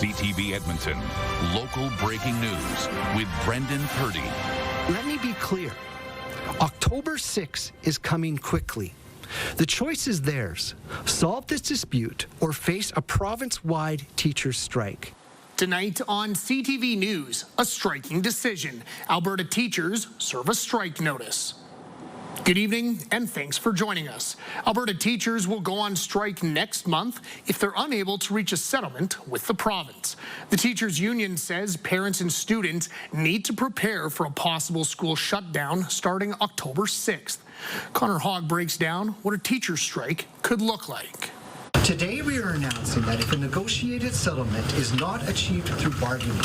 CTV Edmonton, local breaking news with Brendan Purdy. Let me be clear. October 6th is coming quickly. The choice is theirs. Solve this dispute or face a province-wide teachers' strike. Tonight on CTV News, a striking decision. Alberta teachers serve a strike notice. Good evening and thanks for joining us. Alberta teachers will go on strike next month if they're unable to reach a settlement with the province. The teachers union says parents and students need to prepare for a possible school shutdown starting October 6th. Connor Hogg breaks down what a teacher's strike could look like. Today we are announcing that if a negotiated settlement is not achieved through bargaining,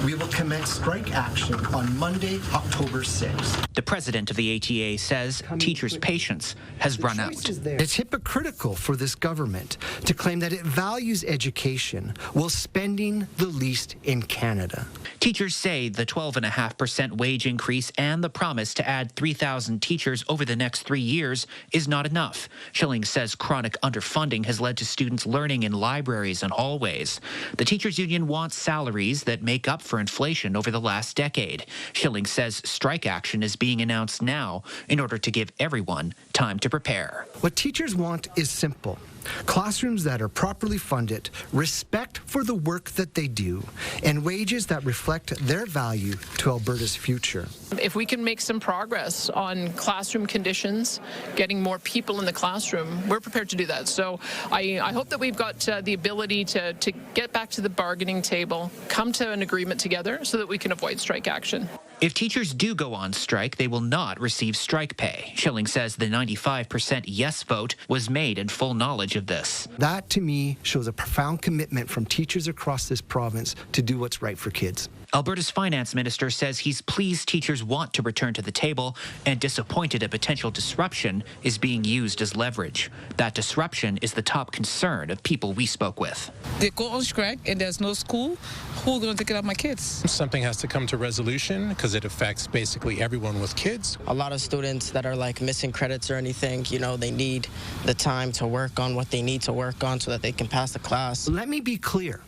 we will commence strike action on Monday, October 6th. The president of the ATA says teachers' patience has run out. It's hypocritical for this government to claim that it values education while spending the least in Canada. Teachers say the 12.5% wage increase and the promise to add 3,000 teachers over the next 3 years is not enough. Schilling says chronic underfunding has led to students learning in libraries and hallways. The teachers union wants salaries that make up for inflation over the last decade. Schilling says strike action is being announced now in order to give everyone time to prepare. What teachers want is simple. Classrooms that are properly funded, respect for the work that they do, and wages that reflect their value to Alberta's future. If we can make some progress on classroom conditions, getting more people in the classroom, we're prepared to do that. So I hope that we've got the ability to get back to the bargaining table, come to an agreement together so that we can avoid strike action. If teachers do go on strike, they will not receive strike pay. Schilling says the 95% yes vote was made in full knowledge of this. That, to me, shows a profound commitment from teachers across this province to do what's right for kids. Alberta's finance minister says he's pleased teachers want to return to the table and disappointed a potential disruption is being used as leverage. That disruption is the top concern of people we spoke with. They go on strike and there's no school. Who's going to take care of my kids? Something has to come to resolution because it affects basically everyone with kids. A lot of students that are like missing credits or anything, they need the time to work on what they need to work on so that they can pass the class. Let me be clear.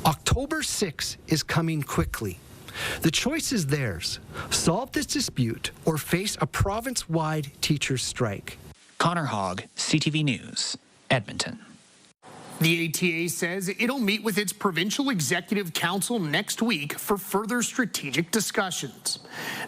October 6th is coming quickly. The choice is theirs. Solve this dispute or face a province-wide teachers' strike. Connor Hogg, CTV News, Edmonton. The ATA says it'll meet with its Provincial Executive Council next week for further strategic discussions.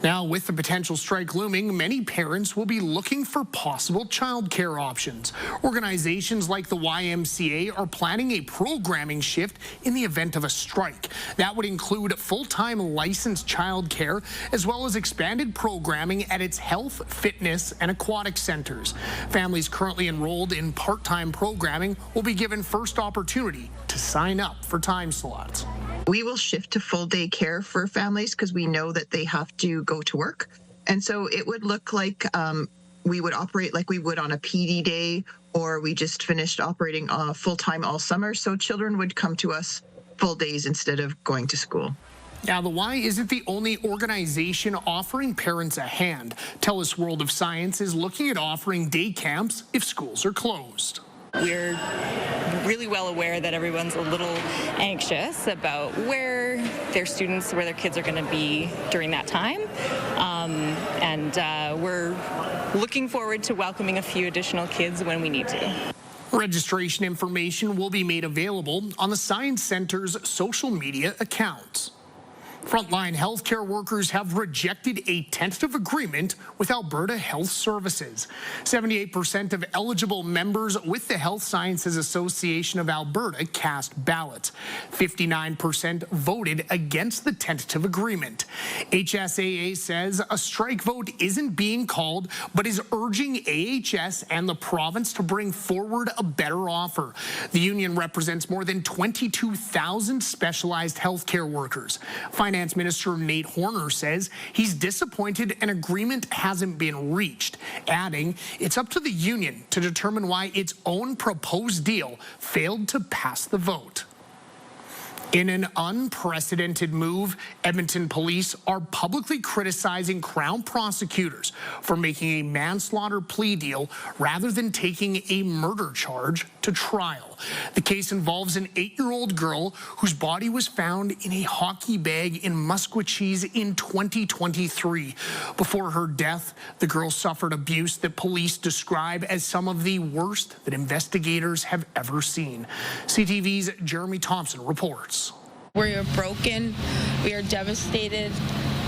Now, with the potential strike looming, many parents will be looking for possible childcare options. Organizations like the YMCA are planning a programming shift in the event of a strike. That would include full-time licensed childcare, as well as expanded programming at its health, fitness, and aquatic centers. Families currently enrolled in part-time programming will be given first opportunity to sign up for time slots. We will shift to full day care for families because we know that they have to go to work. And so it would look like we would operate like we would on a PD day, or we just finished operating full-time all summer. So children would come to us full days instead of going to school. Now, the Y isn't the only organization offering parents a hand. TELUS World of Science is looking at offering day camps if schools are closed. We're really well aware that everyone's a little anxious about where their kids are going to be during that time. We're looking forward to welcoming a few additional kids when we need to. Registration information will be made available on the Science Center's social media accounts. Frontline healthcare workers have rejected a tentative agreement with Alberta Health Services. 78% of eligible members with the Health Sciences Association of Alberta cast ballots. 59% voted against the tentative agreement. HSAA says a strike vote isn't being called, but is urging AHS and the province to bring forward a better offer. The union represents more than 22,000 specialized healthcare workers. Finance Minister Nate Horner says he's disappointed an agreement hasn't been reached, adding it's up to the union to determine why its own proposed deal failed to pass the vote. In an unprecedented move, Edmonton police are publicly criticizing Crown prosecutors for making a manslaughter plea deal rather than taking a murder charge to trial. trial. The case involves an 8-year-old girl whose body was found in a hockey bag in Muskwachees in 2023. Before her death, the girl suffered abuse that police describe as some of the worst that investigators have ever seen. CTV's Jeremy Thompson reports. We are broken, we are devastated,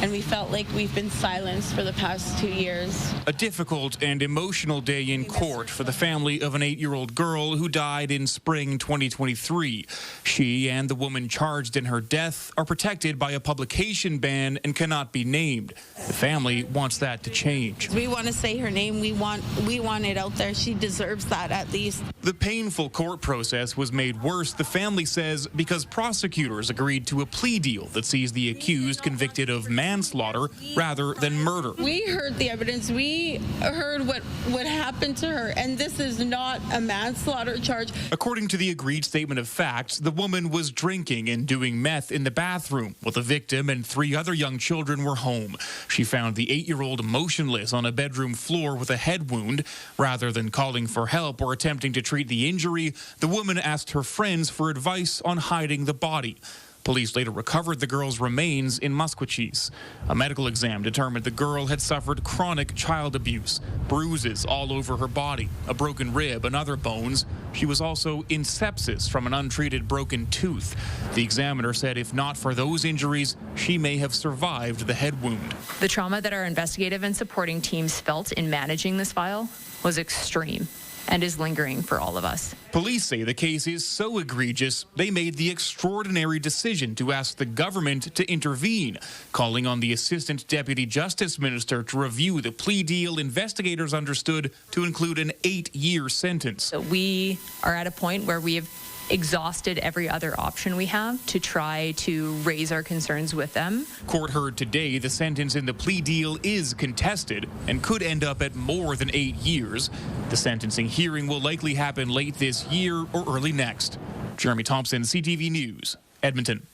and we felt like we've been silenced for the past 2 years. A difficult and emotional day in court for the family of an 8-year-old girl who died in spring 2023. She and the woman charged in her death are protected by a publication ban and cannot be named. The family wants that to change. We want to say her name. We want it out there. She deserves that at least. The painful court process was made worse, the family says, because prosecutors agreed to a plea deal that sees the accused convicted of manslaughter rather than murder. We heard the evidence. We heard what happened to her, and this is not a manslaughter charge. According to the agreed statement of facts, the woman was drinking and doing meth in the bathroom while the victim and 3 other young children were home. She found the 8-year-old motionless on a bedroom floor with a head wound. Rather than calling for help or attempting to treat the injury, the woman asked her friends for advice on hiding the body. Police later recovered the girl's remains in Muskwachees. A medical exam determined the girl had suffered chronic child abuse, bruises all over her body, a broken rib and other bones. She was also in sepsis from an untreated broken tooth. The examiner said if not for those injuries, she may have survived the head wound. The trauma that our investigative and supporting teams felt in managing this file was extreme and is lingering for all of us. Police say the case is so egregious, they made the extraordinary decision to ask the government to intervene, calling on the Assistant Deputy Justice Minister to review the plea deal investigators understood to include an 8-year sentence. So we are at a point where we have exhausted every other option we have to try to raise our concerns with them. Court heard today the sentence in the plea deal is contested and could end up at more than 8 years. The sentencing hearing will likely happen late this year or early next. Jeremy Thompson, CTV News, Edmonton.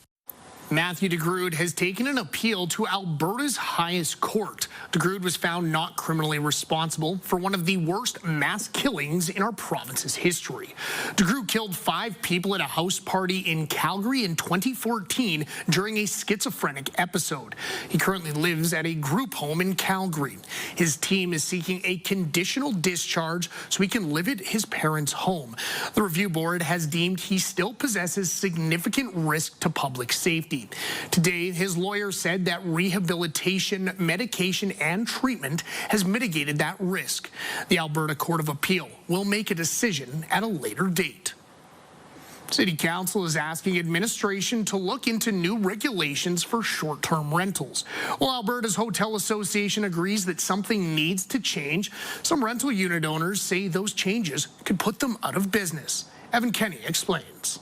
Matthew DeGrood has taken an appeal to Alberta's highest court. DeGrood was found not criminally responsible for one of the worst mass killings in our province's history. DeGrood killed 5 people at a house party in Calgary in 2014 during a schizophrenic episode. He currently lives at a group home in Calgary. His team is seeking a conditional discharge so he can live at his parents' home. The review board has deemed he still possesses significant risk to public safety. Today, his lawyer said that rehabilitation, medication, and treatment has mitigated that risk. The Alberta Court of Appeal will make a decision at a later date. City Council is asking administration to look into new regulations for short-term rentals. While Alberta's Hotel Association agrees that something needs to change, some rental unit owners say those changes could put them out of business. Evan Kenny explains.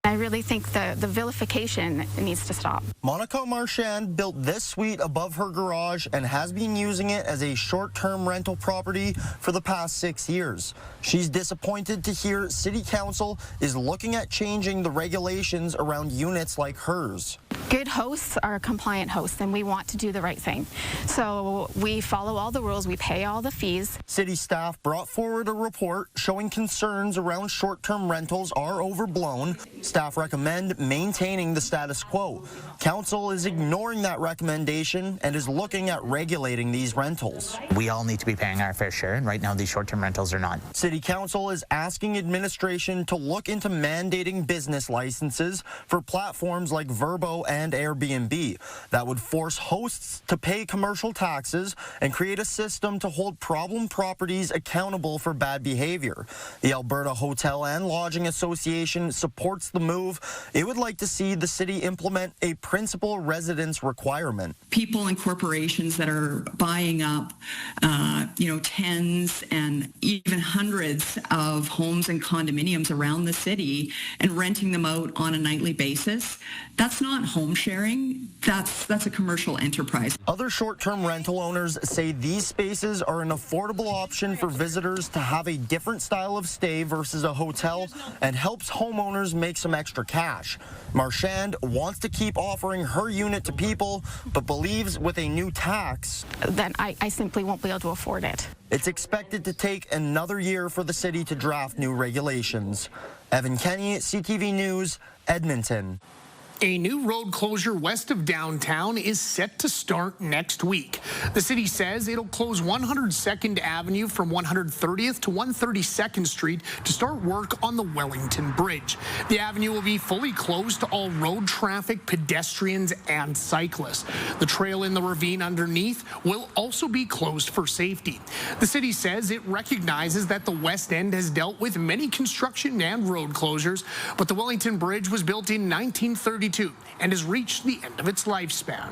I really think the vilification needs to stop. Monica Marchand built this suite above her garage and has been using it as a short-term rental property for the past 6 years. She's disappointed to hear City Council is looking at changing the regulations around units like hers. Good hosts are compliant hosts, and we want to do the right thing. So we follow all the rules, we pay all the fees. City staff brought forward a report showing concerns around short-term rentals are overblown. Staff recommend maintaining the status quo. Council is ignoring that recommendation and is looking at regulating these rentals. We all need to be paying our fair share, and right now these short-term rentals are not. City Council is asking administration to look into mandating business licenses for platforms like Vrbo and Airbnb. That would force hosts to pay commercial taxes and create a system to hold problem properties accountable for bad behavior. The Alberta Hotel and Lodging Association supports the move. It would like to see the city implement a principal residence requirement. People and corporations that are buying up, tens and even hundreds of homes and condominiums around the city and renting them out on a nightly basis, that's not home sharing. That's a commercial enterprise. Other short-term rental owners say these spaces are an affordable option for visitors to have a different style of stay versus a hotel and helps homeowners make some extra cash. Marchand wants to keep offering her unit to people, but believes with a new tax, then I simply won't be able to afford it. It's expected to take another year for the city to draft new regulations. Evan Kenny, CTV News, Edmonton. A new road closure west of downtown is set to start next week. The city says it'll close 102nd Avenue from 130th to 132nd Street to start work on the Wellington Bridge. The avenue will be fully closed to all road traffic, pedestrians, and cyclists. The trail in the ravine underneath will also be closed for safety. The city says it recognizes that the West End has dealt with many construction and road closures, but the Wellington Bridge was built in 1932 and has reached the end of its lifespan.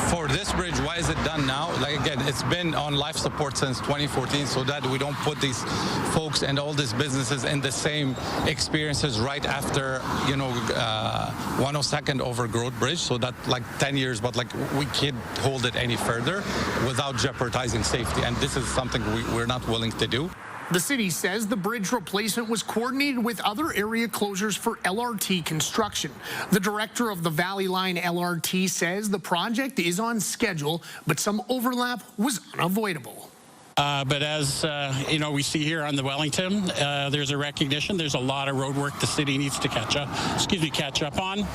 For this bridge, why is it done now? Like again, it's been on life support since 2014, so that we don't put these folks and all these businesses in the same experiences right after, 102nd Overgrowth Bridge. So that like 10 years, but like we can't hold it any further without jeopardizing safety. And this is something we're not willing to do. The city says the bridge replacement was coordinated with other area closures for LRT construction. The director of the Valley Line LRT says the project is on schedule, but some overlap was unavoidable. But as we see here on the Wellington, there's a recognition. There's a lot of road work the city needs to catch up on,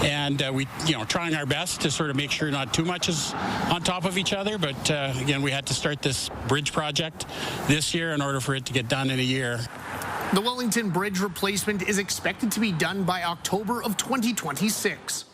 and we, trying our best to sort of make sure not too much is on top of each other. But again, we had to start this bridge project this year in order for it to get done in a year. The Wellington Bridge replacement is expected to be done by October of 2026.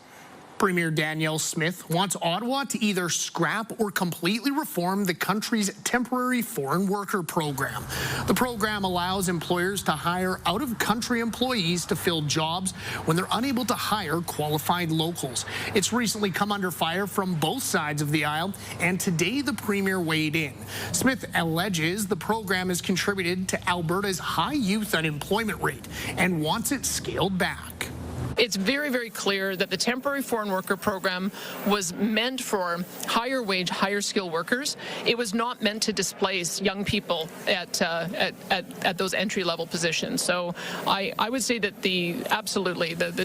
Premier Danielle Smith wants Ottawa to either scrap or completely reform the country's temporary foreign worker program. The program allows employers to hire out-of-country employees to fill jobs when they're unable to hire qualified locals. It's recently come under fire from both sides of the aisle, and today the Premier weighed in. Smith alleges the program has contributed to Alberta's high youth unemployment rate and wants it scaled back. It's very, very clear that the temporary foreign worker program was meant for higher wage, higher skill workers. It was not meant to displace young people at those entry level positions. So I would say that the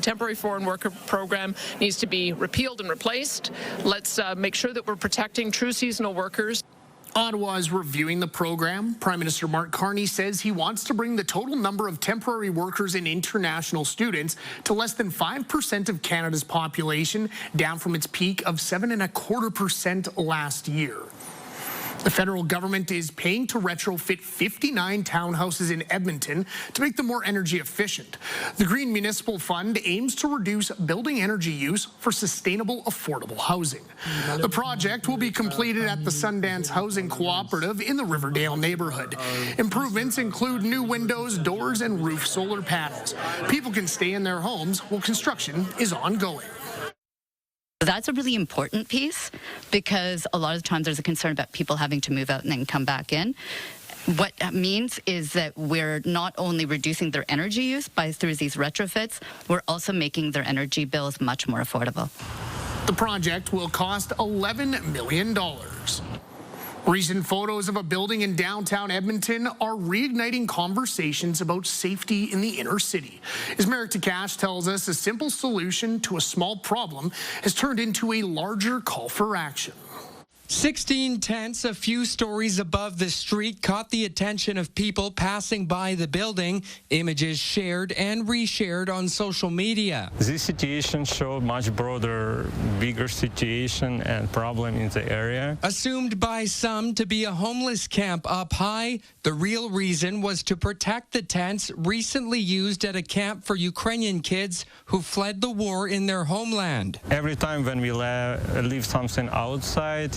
temporary foreign worker program needs to be repealed and replaced. Let's make sure that we're protecting true seasonal workers. Ottawa is reviewing the program. Prime Minister Mark Carney says he wants to bring the total number of temporary workers and international students to less than 5% of Canada's population, down from its peak of 7.25% last year. The federal government is paying to retrofit 59 townhouses in Edmonton to make them more energy efficient. The Green Municipal Fund aims to reduce building energy use for sustainable, affordable housing. The project will be completed at the Sundance Housing Cooperative in the Riverdale neighborhood. Improvements include new windows, doors, and roof solar panels. People can stay in their homes while construction is ongoing. That's a really important piece because a lot of times there's a concern about people having to move out and then come back in. What that means is that we're not only reducing their energy use through these retrofits, we're also making their energy bills much more affordable. The project will cost $11 million. Recent photos of a building in downtown Edmonton are reigniting conversations about safety in the inner city. As Merrick Takash tells us, a simple solution to a small problem has turned into a larger call for action. 16 tents a few stories above the street caught the attention of people passing by the building. Images shared and reshared on social media. This situation showed much broader, bigger situation and problem in the area. Assumed by some to be a homeless camp up high, the real reason was to protect the tents recently used at a camp for Ukrainian kids who fled the war in their homeland. Every time when we leave something outside,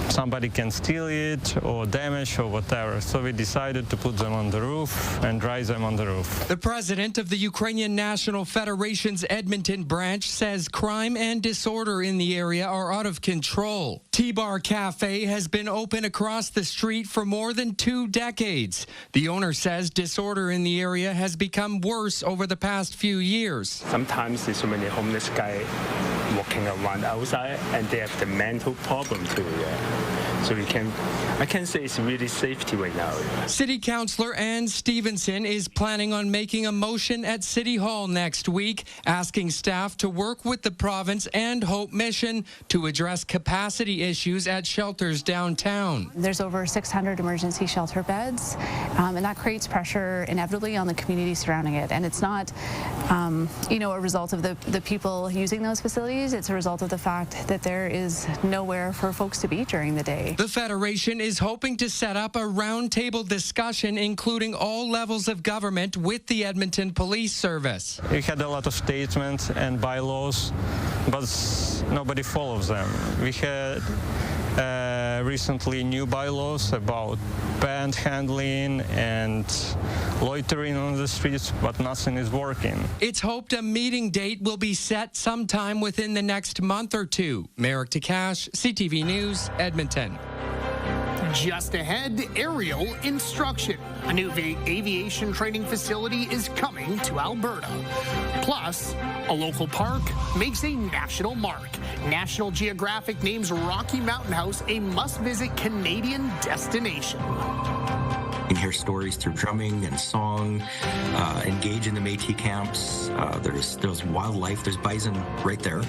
somebody can steal it or damage or whatever. So we decided to put them on the roof and dry them on the roof. The president of the Ukrainian National Federation's Edmonton branch says crime and disorder in the area are out of control. T-Bar Cafe has been open across the street for more than 2 decades. The owner says disorder in the area has become worse over the past few years. Sometimes there's so many homeless guys walking around outside and they have the mental problem too. So I can say it's really safety right now. City Councillor Ann Stevenson is planning on making a motion at City Hall next week, asking staff to work with the province and Hope Mission to address capacity issues at shelters downtown. There's over 600 emergency shelter beds, and that creates pressure inevitably on the community surrounding it. And it's not, a result of the people using those facilities. It's a result of the fact that there is nowhere for folks to be during the day. The Federation is hoping to set up a roundtable discussion including all levels of government with the Edmonton Police Service. We had a lot of statements and bylaws, but nobody follows them. We had recently new bylaws about band handling and loitering on the streets, but nothing is working. It's hoped a meeting date will be set sometime within the next month or two. Merrick Takash, CTV News, Edmonton. Just ahead, aerial instruction. A new aviation training facility is coming to Alberta. Plus, a local park makes a national mark. National Geographic names Rocky Mountain House a must-visit Canadian destination. You can hear stories through drumming and song, engage in the Métis camps. There's wildlife, there's bison right there.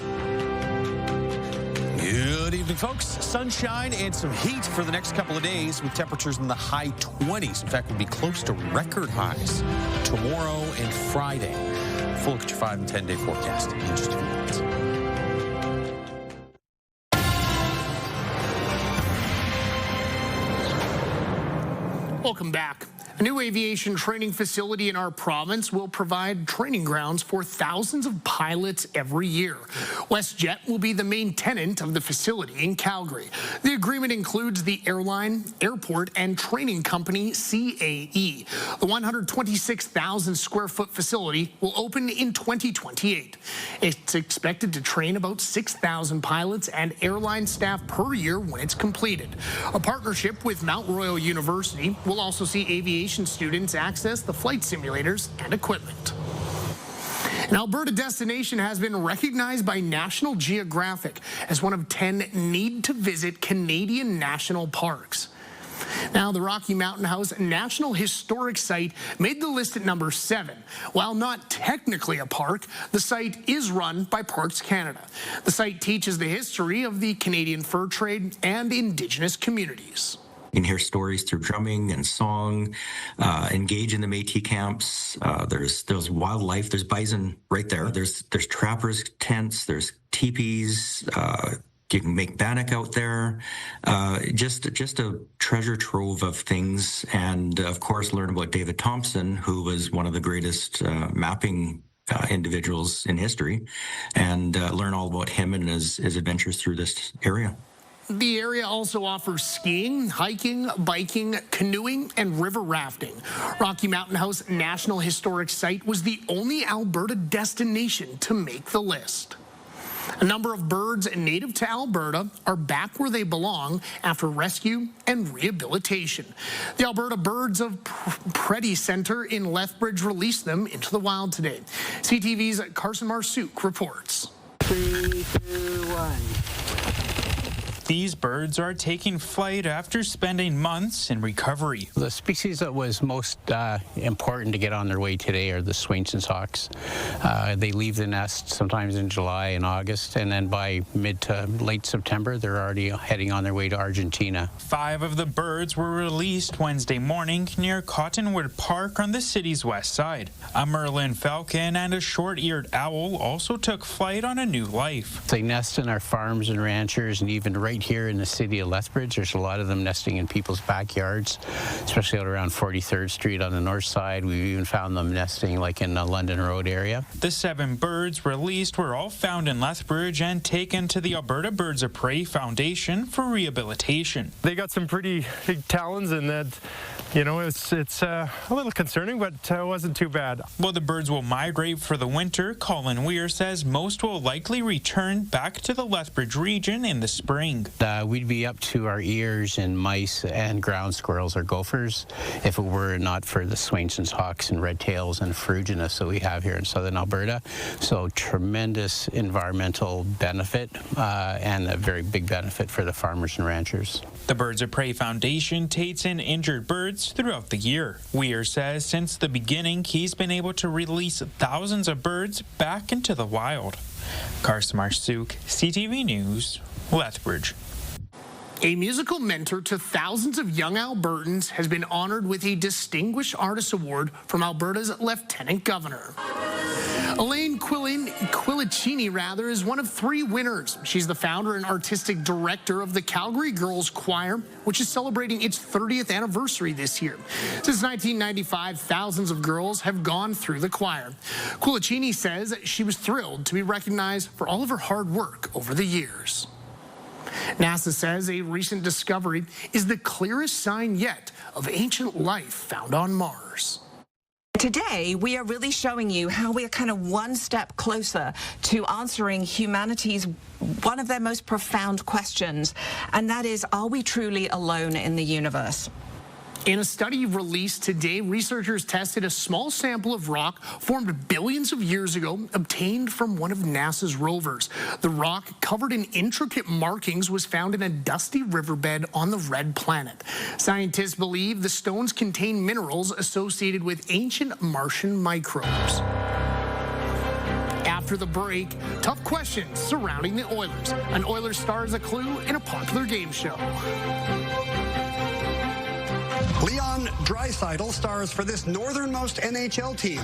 Good evening, folks. Sunshine and some heat for the next couple of days with temperatures in the high 20s. In fact, we'll be close to record highs tomorrow and Friday. Full look at your 5 and 10 day forecast in just a few minutes. Welcome back. A new aviation training facility in our province will provide training grounds for thousands of pilots every year. WestJet will be the main tenant of the facility in Calgary. The agreement includes the airline, airport, and training company CAE. The 126,000 square foot facility will open in 2028. It's expected to train about 6,000 pilots and airline staff per year when it's completed. A partnership with Mount Royal University will also see aviation students access the flight simulators and equipment. An Alberta destination has been recognized by National Geographic as one of 10 need-to-visit Canadian national parks. Now, the Rocky Mountain House National Historic Site made the list at number 7. While not technically a park, the site is run by Parks Canada. The site teaches the history of the Canadian fur trade and Indigenous communities. You can hear stories through drumming and song, engage in the Métis camps. There's wildlife, there's bison right there. There's trappers' tents, there's teepees. You can make bannock out there. Just a treasure trove of things. And of course, learn about David Thompson, who was one of the greatest mapping individuals in history, and learn all about him and his adventures through this area. The area also offers skiing, hiking, biking, canoeing, and river rafting. Rocky Mountain House National Historic Site was the only Alberta destination to make the list. A number of birds native to Alberta are back where they belong after rescue and rehabilitation. The Alberta Birds of Prairie Centre in Lethbridge released them into the wild today. CTV's Carson Marsouk reports. 3, 2, 1. These birds are taking flight after spending months in recovery. The species that was most important to get on their way today are the Swainson's hawks. They leave the nest sometimes in July and August, and then by mid to late September, they're already heading on their way to Argentina. 5 of the birds were released Wednesday morning near Cottonwood Park on the city's west side. A Merlin falcon and a short-eared owl also took flight on a new life. They nest in our farms and ranchers, and even right here in the city of Lethbridge, there's a lot of them nesting in people's backyards, especially out around 43rd Street on the north side. We've even found them nesting like in the London Road area. The 7 birds released were all found in Lethbridge and taken to the Alberta Birds of Prey Foundation for rehabilitation. They got some pretty big talons, and that, it's a little concerning, but it wasn't too bad. While the birds will migrate for the winter, Colin Weir says most will likely return back to the Lethbridge region in the spring. spring. We'd be up to our ears in mice and ground squirrels or gophers if it were not for the Swainson's hawks and red tails and ferruginous that we have here in southern Alberta. So tremendous environmental benefit and a very big benefit for the farmers and ranchers. The Birds of Prey Foundation takes in injured birds throughout the year. Weir says since the beginning, he's been able to release thousands of birds back into the wild. Carson Marsuk, CTV News, Lethbridge. A musical mentor to thousands of young Albertans has been honored with a Distinguished Artist Award from Alberta's Lieutenant Governor. Elaine Quilicini, is one of 3 winners. She's the founder and artistic director of the Calgary Girls Choir, which is celebrating its 30th anniversary this year. Since 1995, thousands of girls have gone through the choir. Quilicini says she was thrilled to be recognized for all of her hard work over the years. NASA says a recent discovery is the clearest sign yet of ancient life found on Mars. Today, we are really showing you how we are kind of one step closer to answering humanity's one of their most profound questions, and that is, are we truly alone in the universe? In a study released today, researchers tested a small sample of rock formed billions of years ago, obtained from one of NASA's rovers. The rock, covered in intricate markings, was found in a dusty riverbed on the red planet. Scientists believe the stones contain minerals associated with ancient Martian microbes. After the break, tough questions surrounding the Oilers. An Oilers star is a clue in a popular game show. Leon Draisaitl stars for this northernmost NHL team.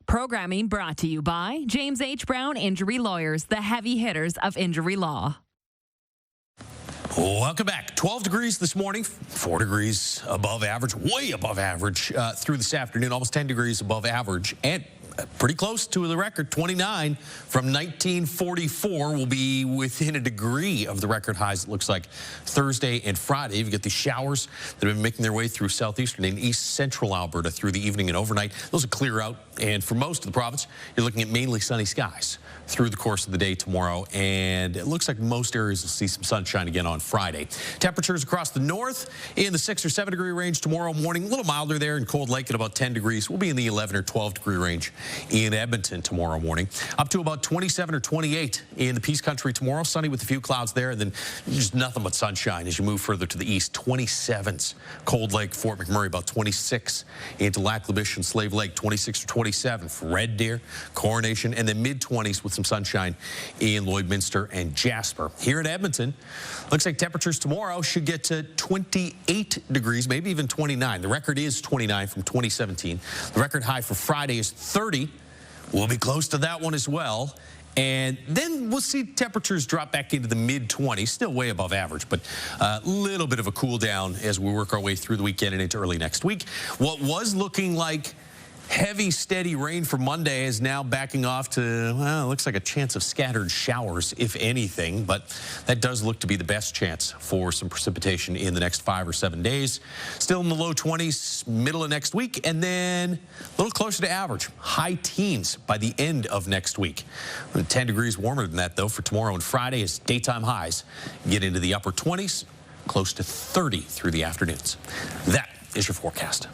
Programming brought to you by James H. Brown Injury Lawyers, the heavy hitters of injury law. Welcome back. 12 degrees this morning, 4 degrees above average, way above average through this afternoon, almost 10 degrees above average, and pretty close to the record. 29 from 1944 will be within a degree of the record highs, it looks like, Thursday and Friday. You get these showers that have been making their way through southeastern and east central Alberta through the evening and overnight. Those will clear out, and for most of the province, you're looking at mainly sunny skies through the course of the day tomorrow, and it looks like most areas will see some sunshine again on Friday. Temperatures across the north in the 6 or 7 degree range tomorrow morning, a little milder there in Cold Lake at about 10 degrees. We'll be in the 11 or 12 degree range in Edmonton tomorrow morning, up to about 27 or 28 in the Peace Country tomorrow. Sunny with a few clouds there, and then just nothing but sunshine as you move further to the east. 27s, Cold Lake, Fort McMurray, about 26 into Lac La Biche and Slave Lake, 26 or 27 for Red Deer, Coronation, and then mid-20s with some sunshine in Lloydminster and Jasper. Here in Edmonton, looks like temperatures tomorrow should get to 28 degrees, maybe even 29. The record is 29 from 2017. The record high for Friday is 30. We'll be close to that one as well. And then we'll see temperatures drop back into the mid-20s, still way above average, but a little bit of a cool down as we work our way through the weekend and into early next week. What was looking like heavy, steady rain for Monday is now backing off to, well, it looks like a chance of scattered showers, if anything, but that does look to be the best chance for some precipitation in the next 5 or 7 days. Still in the low 20s, middle of next week, and then a little closer to average, high teens by the end of next week. 10 degrees warmer than that, though, for tomorrow and Friday as daytime highs get into the upper 20s, close to 30 through the afternoons. That is your forecast.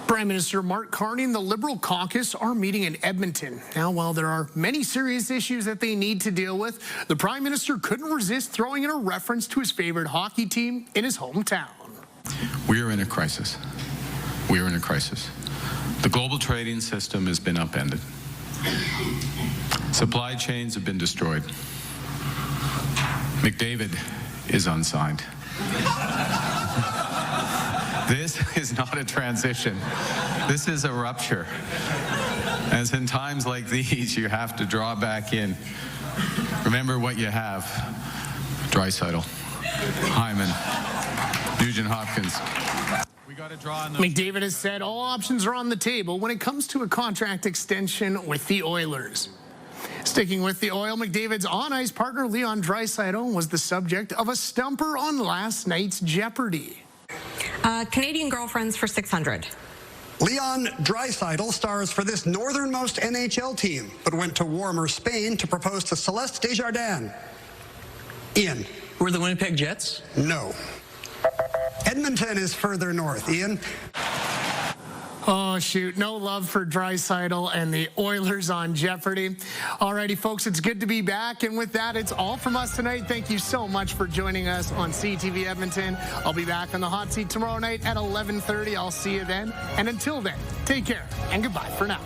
Prime Minister Mark Carney and the Liberal caucus are meeting in Edmonton. Now, while there are many serious issues that they need to deal with, the Prime Minister couldn't resist throwing in a reference to his favorite hockey team in his hometown. We are in a crisis. We are in a crisis. The global trading system has been upended. Supply chains have been destroyed. McDavid is unsigned. This is not a transition. This is a rupture. As in times like these, you have to draw back in. Remember what you have. Draisaitl, Hyman, Nugent-Hopkins. McDavid has said all options are on the table when it comes to a contract extension with the Oilers. Sticking with the Oil, McDavid's on-ice partner Leon Draisaitl was the subject of a stumper on last night's Jeopardy! Canadian girlfriends for $600. Leon Draisaitl stars for this northernmost NHL team, but went to warmer Spain to propose to Celeste Desjardins. Ian. Were the Winnipeg Jets? No. Edmonton is further north. Ian. Oh, shoot. No love for Draisaitl and the Oilers on Jeopardy. Alrighty, folks, it's good to be back. And with that, it's all from us tonight. Thank you so much for joining us on CTV Edmonton. I'll be back on the hot seat tomorrow night at 11:30. I'll see you then. And until then, take care and goodbye for now.